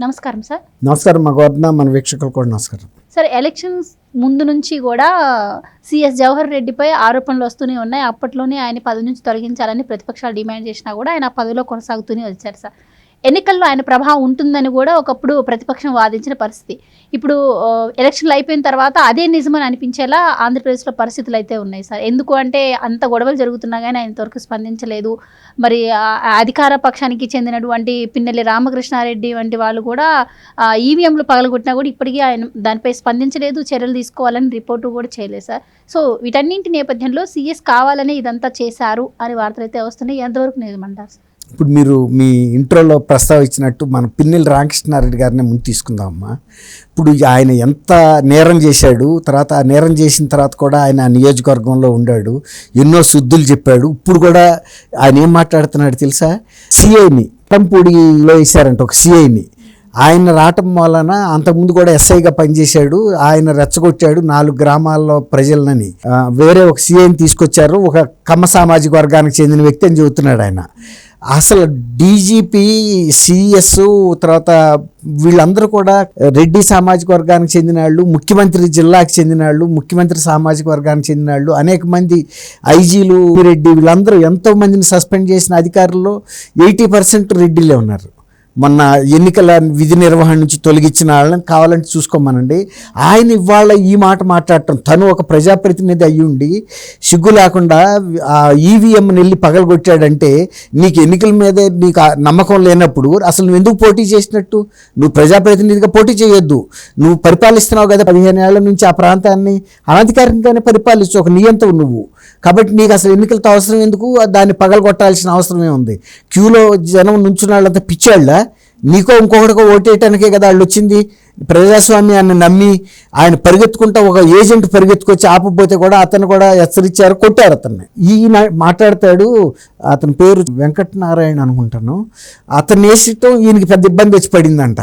నమస్కారం సార్. నమస్కారం మగవర్ణ, మన వీక్షకులు కూడా నమస్కారం సార్. ఎలక్షన్స్ ముందు నుంచి కూడా సిఎస్ జవహర్ రెడ్డిపై ఆరోపణలు వస్తూనే ఉన్నాయి. అప్పట్లోనే ఆయన పదవి నుంచి తొలగించాలని ప్రతిపక్షాలు డిమాండ్ చేసినా కూడా ఆయన పదవిలో కొనసాగుతూనే వచ్చారు సార్. ఎన్నికల్లో ఆయన ప్రభావం ఉంటుందని కూడా ఒకప్పుడు ప్రతిపక్షం వాదించిన పరిస్థితి. ఇప్పుడు ఎలక్షన్లు అయిపోయిన తర్వాత అదే నిజమని అనిపించేలా ఆంధ్రప్రదేశ్లో పరిస్థితులు అయితే ఉన్నాయి సార్. ఎందుకు అంటే అంత గొడవలు జరుగుతున్నా కానీ ఆయన ఇంతవరకు స్పందించలేదు. మరి అధికార పక్షానికి చెందినటువంటి పిన్నెల్లి రామకృష్ణారెడ్డి వంటి వాళ్ళు కూడా ఈవీఎంలు పగలగొట్టినా కూడా ఇప్పటికీ ఆయన దానిపై స్పందించలేదు, చర్యలు తీసుకోవాలని రిపోర్టు కూడా చేయలేదు సార్. సో వీటన్నింటి నేపథ్యంలో సీఎస్ కావాలని ఇదంతా చేశారు అని వార్తలు అయితే వస్తున్నాయి. ఎంతవరకు నిజమంటారు సార్? ఇప్పుడు మీరు మీ ఇంట్రోలో ప్రస్తావించినట్టు మన పిన్నెల్లి రామకృష్ణారెడ్డి గారిని ముందు తీసుకుందామమ్మా. ఇప్పుడు ఆయన ఎంత నేరం చేశాడు, తర్వాత ఆ నేరం చేసిన తర్వాత కూడా ఆయన నియోజకవర్గంలో ఉండాడు, ఎన్నో శుద్ధులు చెప్పాడు. ఇప్పుడు కూడా ఆయన ఏం మాట్లాడుతున్నాడు తెలుసా? సిఐని పంపూడిలో వేశారంట, ఒక సిఐని. ఆయన రావటం వలన అంతకుముందు కూడా ఎస్ఐగా పనిచేశాడు, ఆయన రెచ్చగొట్టాడు 4 గ్రామాల్లో ప్రజలని. వేరే ఒక సిఐని తీసుకొచ్చారు, ఒక కమ్మ సామాజిక వర్గానికి చెందిన వ్యక్తి అని చెబుతున్నాడు ఆయన. అసలు డీజీపీ, సిఎస్, తర్వాత వీళ్ళందరూ కూడా రెడ్డి సామాజిక వర్గానికి చెందిన వాళ్ళు, ముఖ్యమంత్రి జిల్లాకు చెందిన వాళ్ళు, ముఖ్యమంత్రి సామాజిక వర్గానికి చెందిన వాళ్ళు, అనేక మంది ఐజీలు, రెడ్డి, వీళ్ళందరూ ఎంతో మందిని సస్పెండ్ చేసిన అధికారుల్లో 80% రెడ్డిలే ఉన్నారు. మొన్న ఎన్నికల విధి నిర్వహణ నుంచి తొలగించిన వాళ్ళని కావాలంటే చూసుకోమనండి. ఆయన ఇవాళ ఈ మాట మాట్లాడటం, తను ఒక ప్రజాప్రతినిధి అయ్యుండి సిగ్గు లేకుండా ఆ ఈవీఎంని వెళ్ళి పగలగొట్టాడంటే, నీకు ఎన్నికల మీదే నీకు నమ్మకం లేనప్పుడు అసలు నువ్వు ఎందుకు పోటీ చేసినట్టు? నువ్వు ప్రజాప్రతినిధిగా పోటీ చేయొద్దు. నువ్వు పరిపాలిస్తున్నావు కదా 15 ఏళ్ల నుంచి ఆ ప్రాంతాన్ని, అనధికారికంగానే పరిపాలించు, ఒక నియంత్రణ నువ్వు. కాబట్టి నీకు అసలు ఎన్నికలతో అవసరం ఎందుకు? దాన్ని పగలగొట్టాల్సిన అవసరమే ఉంది. క్యూలో జనం నుంచున్న వాళ్ళంతా పిచ్చాళ్ళ, నీకో ఇంకొకటికో ఓటేయటానికే కదా వాళ్ళు వచ్చింది. ప్రజాస్వామ్యాన్ని నమ్మి ఆయన పరిగెత్తుకుంటా, ఒక ఏజెంట్ పరిగెత్తుకొచ్చి ఆపకపోతే కూడా అతను కూడా హెచ్చరించారు, కొట్టారు అతన్ని. ఈయన మాట్లాడతాడు, అతని పేరు వెంకటనారాయణ అనుకుంటాను. అతను వేసటం ఈయనకి పెద్ద ఇబ్బంది వచ్చి పడిందంట.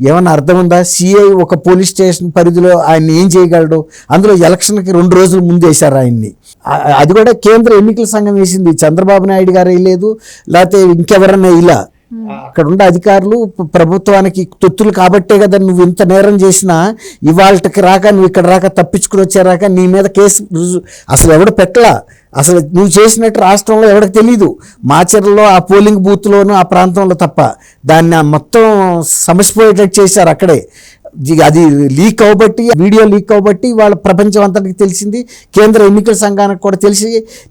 ఏమన్నా అర్థం ఉందా? సిఐ ఒక పోలీస్ స్టేషన్ పరిధిలో ఆయన్ని ఏం చేయగలడు? అందులో ఎలక్షన్కి 2 రోజుల ముందు వేశారు ఆయన్ని. అది కూడా కేంద్ర ఎన్నికల సంఘం వేసింది, చంద్రబాబు నాయుడు గారు వేయలేదు, లేకపోతే ఇంకెవరన్నా ఇలా. అక్కడ ఉండే అధికారులు ప్రభుత్వానికి తొత్తులు కాబట్టే కదా నువ్వు ఇంత నేరం చేసినా ఇవాళకి రాక, నువ్వు ఇక్కడ రాక, తప్పించుకుని వచ్చారాక నీ మీద కేసు అసలు ఎవడు పెట్టలా. అసలు నువ్వు చేసినట్టు రాష్ట్రంలో ఎవరికి తెలీదు. మాచర్లలో ఆ పోలింగ్ బూత్లోనూ ఆ ప్రాంతంలో తప్ప దాన్ని మొత్తం సమసిపోయేటట్టు చేశారు అక్కడే. అది లీక్ అవబట్టి, వీడియో లీక్ అవబట్టి వాళ్ళ ప్రపంచం అంతటికి తెలిసింది, కేంద్ర ఎన్నికల సంఘానికి కూడా తెలిసి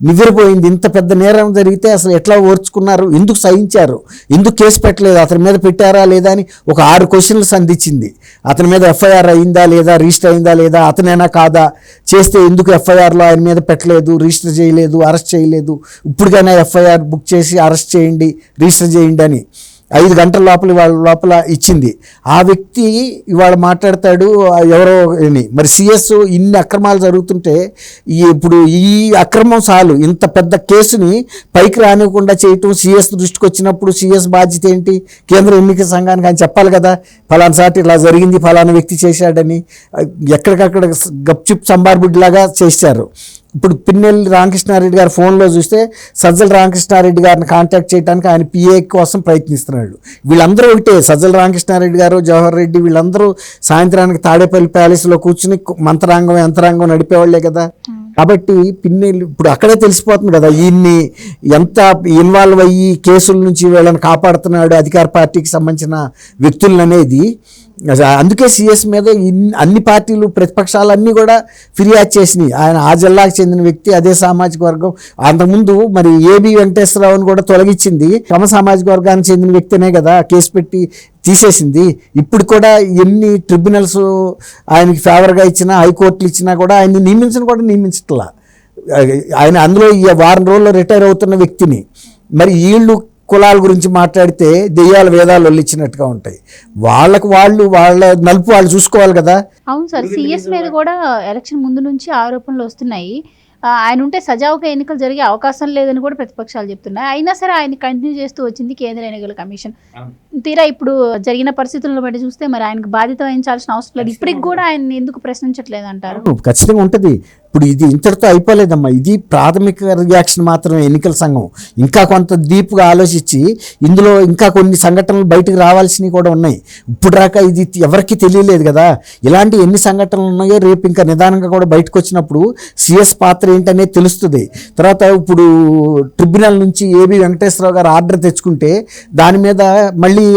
నివ్వెరపోయింది. ఇంత పెద్ద నేరం జరిగితే అసలు ఎట్లా ఓర్చుకున్నారు, ఎందుకు సహించారు, ఎందుకు కేసు పెట్టలేదు, అతని మీద పెట్టారా లేదా అని ఒక 6 క్వశ్చన్లు సంధించింది. అతని మీద ఎఫ్ఐఆర్ అయిందా లేదా, రిజిస్టర్ అయిందా లేదా, అతనేనా కాదా, చేస్తే ఎందుకు ఎఫ్ఐఆర్లో ఆయన మీద పెట్టలేదు, రిజిస్టర్ చేయలేదు, అరెస్ట్ చేయలేదు, ఇప్పటికైనా ఎఫ్ఐఆర్ బుక్ చేసి అరెస్ట్ చేయండి, రిజిస్టర్ చేయండి అని 5 గంటల లోపల ఇచ్చింది. ఆ వ్యక్తి ఇవాళ మాట్లాడతాడు ఎవరో అని. మరి సిఎస్ ఇన్ని అక్రమాలు జరుగుతుంటే ఇప్పుడు ఈ అక్రమం చాలు, ఇంత పెద్ద కేసుని పైకి రానివ్వకుండా చేయటం సిఎస్ దృష్టికి వచ్చినప్పుడు సిఎస్ బాధ్యత ఏంటి? కేంద్ర ఎన్నికల సంఘానికి ఆయన చెప్పాలి కదా, ఫలానా సాటి ఇలా జరిగింది, ఫలానా వ్యక్తి చేశాడని. ఎక్కడికక్కడ గప్చిప్ సంబార్బుడ్లాగా చేశారు. ఇప్పుడు పిన్నెల్లి రామకృష్ణారెడ్డి గారు ఫోన్లో చూస్తే సజ్జల రామకృష్ణారెడ్డి గారిని కాంటాక్ట్ చేయడానికి ఆయన పిఏ కోసం ప్రయత్నిస్తున్నాడు. వీళ్ళందరూ ఒకటే, సజ్జల రామకృష్ణారెడ్డి గారు, జవహర్ రెడ్డి, వీళ్ళందరూ సాయంత్రానికి తాడేపల్లి ప్యాలెస్లో కూర్చుని మంత్రాంగం యంత్రాంగం నడిపేవాళ్లే కదా. కాబట్టి పిన్నెల్లి ఇప్పుడు అక్కడే తెలిసిపోతుంది కదా ఈయన్ని ఎంత ఇన్వాల్వ్ అయ్యి కేసుల నుంచి వీళ్ళని కాపాడుతున్నాడు అధికార పార్టీకి సంబంధించిన వ్యక్తులను అనేది. అందుకే సిఎస్ మీద అన్ని పార్టీలు, ప్రతిపక్షాలన్నీ కూడా ఫిర్యాదు చేసినాయి. ఆయన ఆ జిల్లాకు చెందిన వ్యక్తి, అదే సామాజిక వర్గం. అంతకుముందు మరి ఏబి వెంకటేశ్వరరావుని కూడా తొలగించింది, తమ సామాజిక వర్గానికి చెందిన వ్యక్తినే కదా కేసు పెట్టి తీసేసింది. ఇప్పుడు కూడా ఎన్ని ట్రిబ్యునల్స్ ఆయనకి ఫేవర్గా ఇచ్చినా, హైకోర్టులు ఇచ్చినా కూడా ఆయన్ని నియమించట్లా. ఆయన అందులో ఈ 1 వారం రోజుల్లో రిటైర్ అవుతున్న వ్యక్తిని. మరి వీళ్ళు కులాల గురించి మాట్లాడితే దెయ్యాల వేదాలు వల్లిచ్చినట్టుగా ఉంటాయి. వాళ్ళ నలుపు వాళ్ళు చూసుకోవాలి కదా. అవును సార్, సిఎస్ మీద కూడా ఎలక్షన్ ముందు నుంచి ఆరోపణలు వస్తున్నాయి. ఆయన ఉంటే సజావుగా ఎన్నికలు జరిగే అవకాశం లేదని కూడా ప్రతిపక్షాలు చెప్తున్నాయి. అయినా సరే ఆయన కంటిన్యూ చేస్తూ వచ్చింది కేంద్ర ఎన్నికల కమిషన్. తీరా ఇప్పుడు జరిగిన పరిస్థితులను బట్టి చూస్తే మరి ఆయనకు బాధ్యత వహించాల్సిన అవసరం లేదు. ఇప్పటికి కూడా ఆయన ఎందుకు ప్రశ్నించట్లేదు అంటారు? ఖచ్చితంగా ఉంటుంది. ఇప్పుడు ఇది ఇంతటితో అయిపోలేదమ్మా, ఇది ప్రాథమిక రియాక్షన్ మాత్రమే. ఎన్నికల సంఘం ఇంకా కొంత డీప్గా ఆలోచించి ఇందులో ఇంకా కొన్ని సంఘటనలు బయటకు రావాల్సినవి కూడా ఉన్నాయి. ఇప్పుడు దాకా ఇది ఎవరికి తెలియలేదు కదా. ఇలాంటి ఎన్ని సంఘటనలు ఉన్నాయో రేపు ఇంకా నిదానంగా కూడా బయటకు వచ్చినప్పుడు సిఎస్ పాత్ర ఏంటనేది తెలుస్తుంది. తర్వాత ఇప్పుడు ట్రిబ్యునల్ నుంచి ఏబి వెంకటేశ్వరరావు గారు ఆర్డర్ తెచ్చుకుంటే దాని మీద మళ్ళీ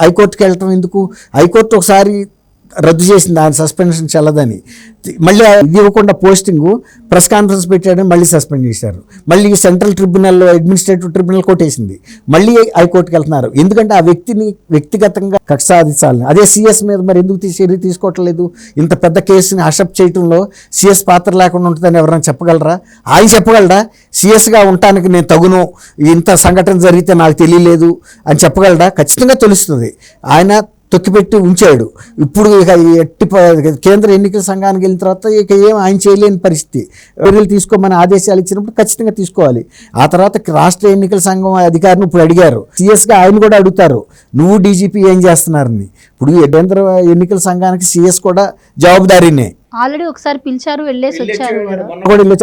హైకోర్టుకి వెళ్ళటం ఎందుకు? హైకోర్టు ఒకసారి రద్దు చేసింది, ఆయన సస్పెన్షన్ చెల్లదని. మళ్ళీ ఇది ఇవ్వకుండా పోస్టింగు ప్రెస్ కాన్ఫరెన్స్ పెట్టాడని మళ్ళీ సస్పెండ్ చేశారు. మళ్ళీ సెంట్రల్ ట్రిబ్యునల్, అడ్మినిస్ట్రేటివ్ ట్రిబ్యునల్ కొట్టేసింది. మళ్ళీ హైకోర్టుకి వెళ్తున్నారు. ఎందుకంటే ఆ వ్యక్తిని వ్యక్తిగతంగా కక్ష సాధించాలని. అదే సిఎస్ మీద మరి ఎందుకు చర్య తీసుకోవట్లేదు? ఇంత పెద్ద కేసుని అసెప్ట్ చేయడంలో సిఎస్ పాత్ర లేకుండా ఉంటుందని ఎవరైనా చెప్పగలరా? ఆయన చెప్పగలరా? సిఎస్గా ఉండటానికి నేను తగును, ఇంత సంఘటన జరిగితే నాకు తెలియలేదు అని చెప్పగలరా? ఖచ్చితంగా తెలుస్తుంది. ఆయన తొక్కిపెట్టి ఉంచాడు. ఇప్పుడు ఇక ఎట్టి కేంద్ర ఎన్నికల సంఘానికి వెళ్ళిన తర్వాత ఇక ఏం ఆయన చేయలేని పరిస్థితి. చర్యలు తీసుకోమని ఆదేశాలు ఇచ్చినప్పుడు ఖచ్చితంగా తీసుకోవాలి. ఆ తర్వాత రాష్ట్ర ఎన్నికల సంఘం అధికారిని ఇప్పుడు అడిగారు, సిఎస్గా ఆయన కూడా అడుగుతారు, నువ్వు డీజీపీ ఏం చేస్తున్నారని. ఇప్పుడు కేంద్ర ఎన్నికల సంఘానికి సిఎస్ కూడా జవాబుదారీనే. ఆల్రెడీ ఒకసారి పిలిచారు, వెళ్ళేసి వచ్చారు కూడా.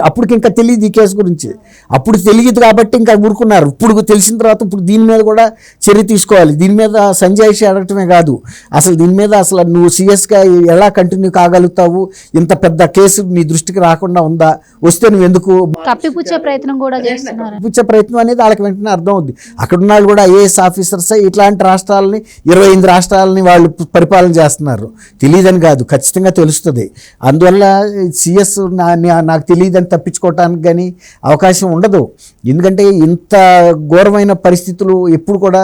అప్పటికి ఇంకా తెలియదు ఈ కేసు గురించి. అప్పుడు తెలియదు కాబట్టి ఇంకా ఊరుకున్నారు. ఇప్పుడు తెలిసిన తర్వాత ఇప్పుడు దీని మీద కూడా చర్య తీసుకోవాలి. దీని మీద సంజాయిషి అడగటమే కాదు, అసలు దీని మీద అసలు నువ్వు సీఎస్గా ఎలా కంటిన్యూ కాగలుగుతావు? ఇంత పెద్ద కేసు నీ దృష్టికి రాకుండా ఉందా? వస్తే నువ్వు ఎందుకు కప్పిపుచ్చే ప్రయత్నం కూడా చేస్తున్నారు? కప్పిపుచ్చే ప్రయత్నం అనేది వాళ్ళకి వెంటనే అర్థం అవుద్ది. అక్కడ ఉన్న వాళ్ళు కూడా ఐఏఎస్ ఆఫీసర్స్ ఇట్లాంటి రాష్ట్రాలని 25 రాష్ట్రాలని వాళ్ళు పరిపాలన చేస్తున్నారు. తెలియదని కాదు, ఖచ్చితంగా తెలుస్తుంది. అందువల్ల సిఎస్ నాకు తెలియదని తప్పించుకోవటానికి కానీ అవకాశం ఉండదు. ఎందుకంటే ఇంత ఘోరమైన పరిస్థితులు ఎప్పుడు కూడా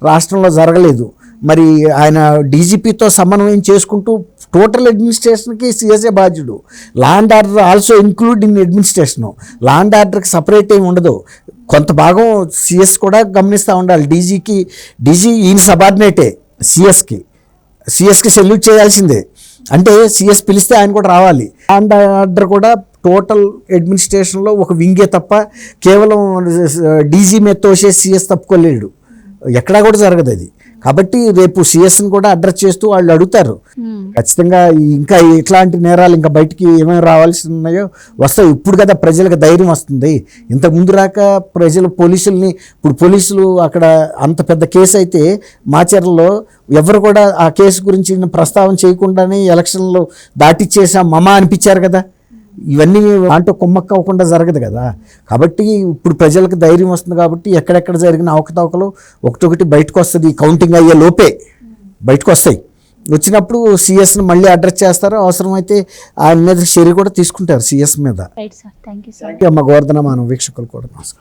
రాష్ట్రంలో జరగలేదు. మరి ఆయన డీజీపీతో సమన్వయం చేసుకుంటూ టోటల్ అడ్మినిస్ట్రేషన్కి సిఎస్ఏ బాధ్యుడు. Law and order also include in administration. Law and ఆర్డర్కి సపరేట్ ఏమి ఉండదు. కొంత భాగం సిఎస్ కూడా గమనిస్తూ ఉండాలి. డీజీ ఈయన సబార్డినేటే సిఎస్కి సెల్యూట్ చేయాల్సిందే. అంటే సిఎస్ పిలిస్తే ఆయన కూడా రావాలి. అండ్ ఆర్డర్ కూడా టోటల్ అడ్మినిస్ట్రేషన్లో ఒక వింగే తప్ప కేవలం డీజీ మీద తోసే సిఎస్ తప్పుకోలేడు. ఎక్కడా కూడా జరగదు అది. కాబట్టి రేపు సిఎస్ని కూడా అడ్రస్ చేస్తూ వాళ్ళు అడుగుతారు. ఖచ్చితంగా ఇంకా ఇట్లాంటి నేరాలు ఇంకా బయటికి ఏమేమి రావాల్సి ఉన్నాయో వస్తాయి. ఇప్పుడు కదా ప్రజలకు ధైర్యం వస్తుంది. ఇంతకుముందు రాక ఇప్పుడు పోలీసులు అక్కడ అంత పెద్ద కేసు అయితే మాచర్లలో ఎవరు కూడా ఆ కేసు గురించి ప్రస్తావన చేయకుండానే ఎలక్షన్లో దాటిచ్చేసాం మమా అనిపించారు కదా. ఇవన్నీ దాంట్లో కుమ్మక్క అవ్వకుండా జరగదు కదా. కాబట్టి ఇప్పుడు ప్రజలకు ధైర్యం వస్తుంది. కాబట్టి ఎక్కడెక్కడ జరిగిన అవకతవకలు ఒకటొకటి బయటకు వస్తుంది. కౌంటింగ్ అయ్యే లోపే బయటకు వస్తాయి. వచ్చినప్పుడు సిఎస్ని మళ్ళీ అడ్రస్ చేస్తారు. అవసరమైతే ఆయన మీద చర్య కూడా తీసుకుంటారు సిఎస్ మీద. Right sir, thank you sir. అమ్మ గోవర్ధన, మన వీక్షకులు కూడా నమస్కారం.